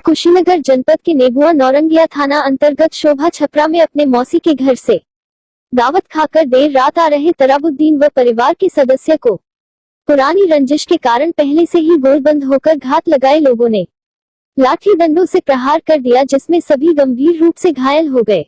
कुशीनगर जनपद के नेबुआ नौरंगिया थाना अंतर्गत शोभा छपरा में अपने मौसी के घर से दावत खाकर देर रात आ रहे तराबुद्दीन व परिवार के सदस्य को पुरानी रंजिश के कारण पहले से ही गोलबंद होकर घात लगाए लोगों ने लाठी डंडों से प्रहार कर दिया, जिसमें सभी गंभीर रूप से घायल हो गए।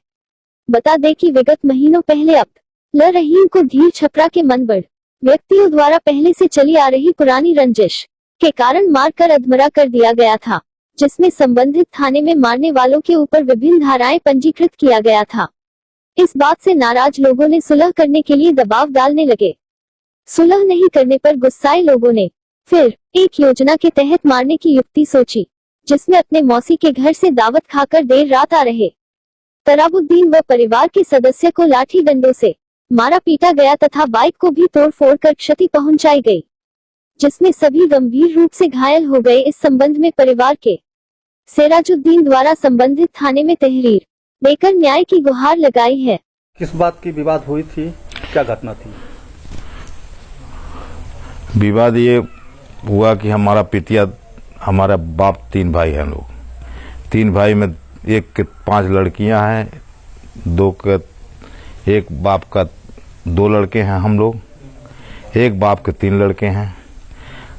बता दें कि विगत महीनों पहले अब्दुल रहीम को धीर छपरा के मनबड़ व्यक्तियों द्वारा पहले से चली आ रही पुरानी रंजिश के कारण मारकर अधमरा कर दिया गया था, जिसमें संबंधित थाने में मारने वालों के ऊपर विभिन्न धाराएं पंजीकृत किया गया था। इस बात से नाराज लोगों ने सुलह करने के लिए दबाव डालने लगे। सुलह नहीं करने पर गुस्साए लोगों ने फिर एक योजना के तहत मारने की युक्ति सोची, जिसमें अपने मौसी के घर से दावत खाकर देर रात आ रहे तराबुद्दीन व परिवार के सदस्य को लाठी डंडों से मारा पीटा गया तथा बाइक को भी तोड़फोड़ कर क्षति पहुंचाई गई, जिसमें सभी गंभीर रूप से घायल हो गए। इस संबंध में परिवार के सिराजुद्दीन द्वारा संबंधित थाने में तहरीर देकर न्याय की गुहार लगाई है। किस बात की विवाद हुई थी, क्या घटना थी? विवाद ये हुआ कि हमारा पितिया, हमारा बाप 3 भाई हैं लोग। 3 भाई में एक के 5 लड़कियां हैं, एक बाप का 2 लड़के हैं हम लोग, एक बाप के 3 लड़के हैं।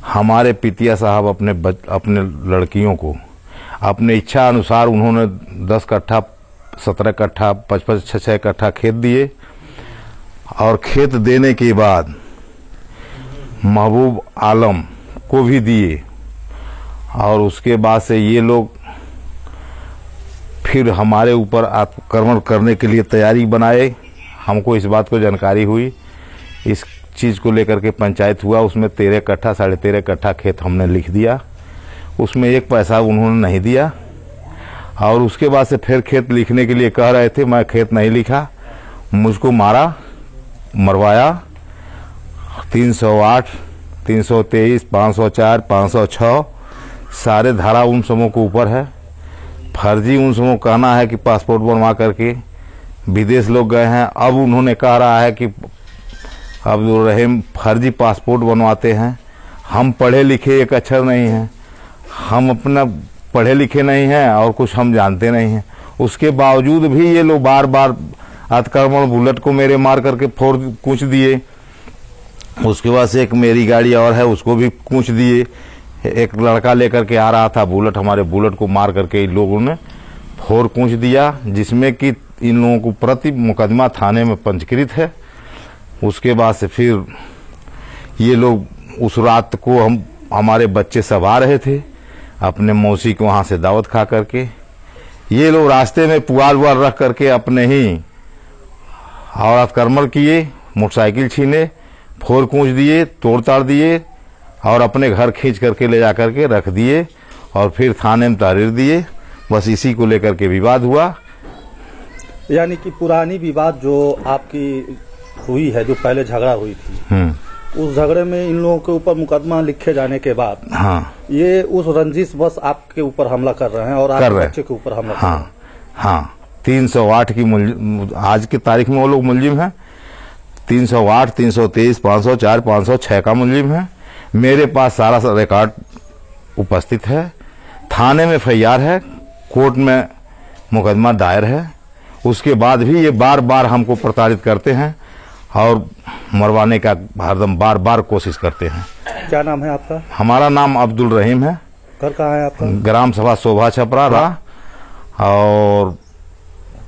हमारे पितिया साहब अपने लड़कियों को अपने इच्छा अनुसार उन्होंने 10 कट्ठा 17 कट्ठा 55 6 कट्ठा खेत दिए और खेत देने के बाद महबूब आलम को भी दिए और उसके बाद से ये लोग फिर हमारे ऊपर आक्रमण करने के लिए तैयारी बनाए। हमको इस बात को जानकारी हुई, इस चीज़ को लेकर के पंचायत हुआ, उसमें 13 कट्ठा 13.5 कट्ठा खेत हमने लिख दिया, उसमें 1 पैसा उन्होंने नहीं दिया। और उसके बाद से फिर खेत लिखने के लिए कह रहे थे, मैं खेत नहीं लिखा, मुझको मरवाया। 308 323 504 506 सारे धारा उन समूह के ऊपर है। फर्जी उन समूह कहना है कि पासपोर्ट बनवा करके विदेश लोग गए हैं। अब उन्होंने कह रहा है कि अब्दुल रहीम फर्जी पासपोर्ट बनवाते हैं। हम पढ़े लिखे एक अक्षर नहीं हैं, हम अपना पढ़े लिखे नहीं हैं और कुछ हम जानते नहीं हैं। उसके बावजूद भी ये लोग बार बार आक्रमण, बुलेट को मेरे मार करके फोड़ कूच दिए। उसके बाद से एक मेरी गाड़ी और है, उसको भी कूच दिए। एक लड़का लेकर के आ रहा था बुलेट, हमारे बुलेट को मार करके इन लोगों ने फोड़ कूच दिया, जिसमें कि इन लोगों को प्रति मुकदमा थाने में पंजीकृत है। उसके बाद से फिर ये लोग उस रात को हमारे बच्चे सब आ रहे थे अपने मौसी को वहाँ से दावत खा करके। ये लोग रास्ते में पुआल उवाल रख करके अपने ही और आक्रमण किए, मोटरसाइकिल छीने, फोड़ कूच दिए, तोड़ ताड़ दिए और अपने घर खींच करके ले जा करके रख दिए और फिर थाने में तहरीर दिए। बस इसी को लेकर के विवाद हुआ। यानी कि पुरानी विवाद जो आपकी हुई है, जो पहले झगड़ा हुई थी, उस झगड़े में इन लोगों के ऊपर मुकदमा लिखे जाने के बाद ये उस रंजिश बस आपके ऊपर हमला कर रहे हैं और आपके बच्चे के ऊपर हमला कर रहे हैं। हाँ, 308 की आज की तारीख में वो लोग मुलजिम हैं। 308 323 504 506 का मुलजिम है। मेरे पास सारा रिकॉर्ड उपस्थित है, थाने में FIR है, कोर्ट में मुकदमा दायर है। उसके बाद भी ये बार बार हमको प्रताड़ित करते हैं और मरवाने का हरदम बार बार कोशिश करते हैं। क्या नाम है आपका? हमारा नाम अब्दुल रहीम है। घर कहाँ है आपका? ग्राम सभा शोभा छपरा रहा और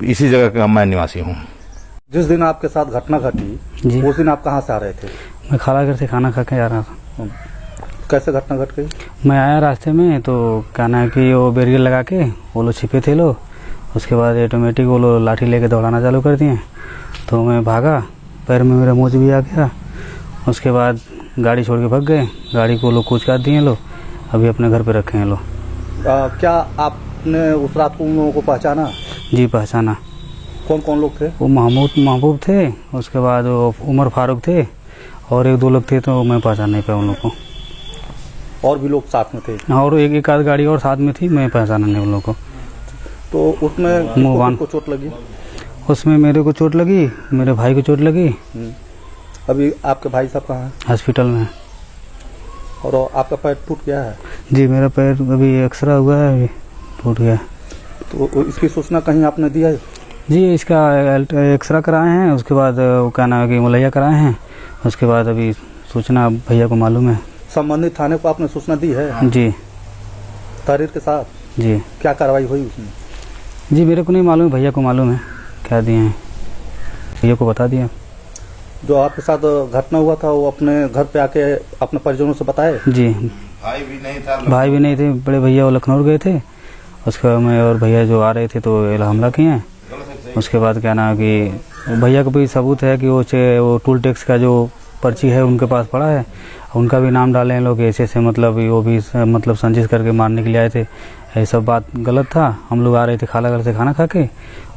इसी जगह का मैं निवासी हूँ। जिस दिन आपके साथ घटना घटी उस दिन आप कहाँ से आ रहे थे? मैं खाला घर से खाना खा के आ रहा था। कैसे घटना घट गई? मैं आया रास्ते में तो कहना है कि वो बैरियर लगा के वो लोग छिपे थे लोग। उसके बाद ऑटोमेटिक वो लोग लाठी लेके दौड़ाना चालू कर दिए, तो मैं भागा, पैर में मेरा मोच भी आ गया। उसके बाद गाड़ी छोड़ के भाग गए, गाड़ी को लोग कूच काट दिए लोग, अभी अपने घर पे रखे हैं लोग। क्या आपने उस रात को उन लोगों को पहचाना? जी पहचाना। कौन कौन लोग थे? वो महबूब थे, उसके बाद वो उमर फारूक थे और 1-2 लोग थे, तो मैं पहचान नहीं पाया उन लोग को। और भी लोग साथ में थे? और एक आध गाड़ी और साथ में थी, मैं पहचाना नहीं उन लोग को। तो उसमें को चोट लगी? उसमें मेरे को चोट लगी, मेरे भाई को चोट लगी। अभी आपके भाई साहब कहाँ हैं? हॉस्पिटल में। और आपका पैर टूट गया है? जी मेरा पैर अभी एक्सरा हुआ है, अभी टूट गया। तो इसकी सूचना कहीं आपने दिया है? जी, इसका एक्सरा कराए हैं, उसके बाद वो क्या नाम है कि मुलैया कराए हैं, उसके बाद अभी सूचना भैया को मालूम है। संबंधित थाने को आपने सूचना दी है? जी। तहरीर के साथ? जी। क्या कार्रवाई हुई उसमें? जी, मेरे को नहीं मालूम है, भैया को मालूम है क्या दिए हैं, भैया को बता दिया। जो आपके साथ घटना हुआ था वो अपने घर पे आके अपने परिजनों से बताए? जी। भाई भी नहीं था, भाई भी नहीं थे, बड़े भैया वो लखनऊ गए थे, उसके बाद मैं और भैया जो आ रहे थे तो हमला किए। उसके बाद क्या नाम कि भैया को भी सबूत है कि वो टूल टैक्स का जो पर्ची है उनके पास पड़ा है, उनका भी नाम डाले हैं लोग ऐसे मतलब वो भी मतलब संजिश करके मारने के लिए आए थे। ये सब बात गलत था। हम लोग आ रहे थे खाला घर से खाना खा के,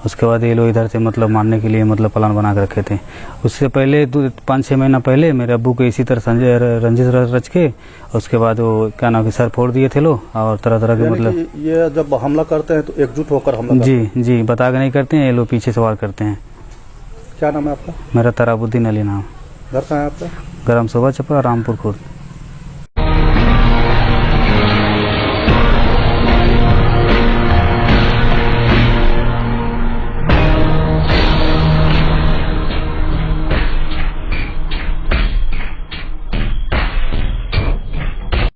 उसके बाद ये लोग इधर से मतलब मारने के लिए मतलब प्लान बना के रखे थे। उससे पहले 5-6 महीना पहले मेरे अब्बू को इसी तरह रंजिश रच के उसके बाद वो क्या नाम कि सर फोड़ दिए थे लोग, और तरह तरह के मतलब ये जब हमला करते हैं तो एकजुट होकर हमला करते हैं? जी, बता के नहीं करते हैं, ये लोग पीछे से वार करते हैं। क्या नाम है आपका? मेरा तराबुद्दीन अली नाम। घर कहाँ है आपका? ग्राम शोभा छपरा, रामपुर खुर्द।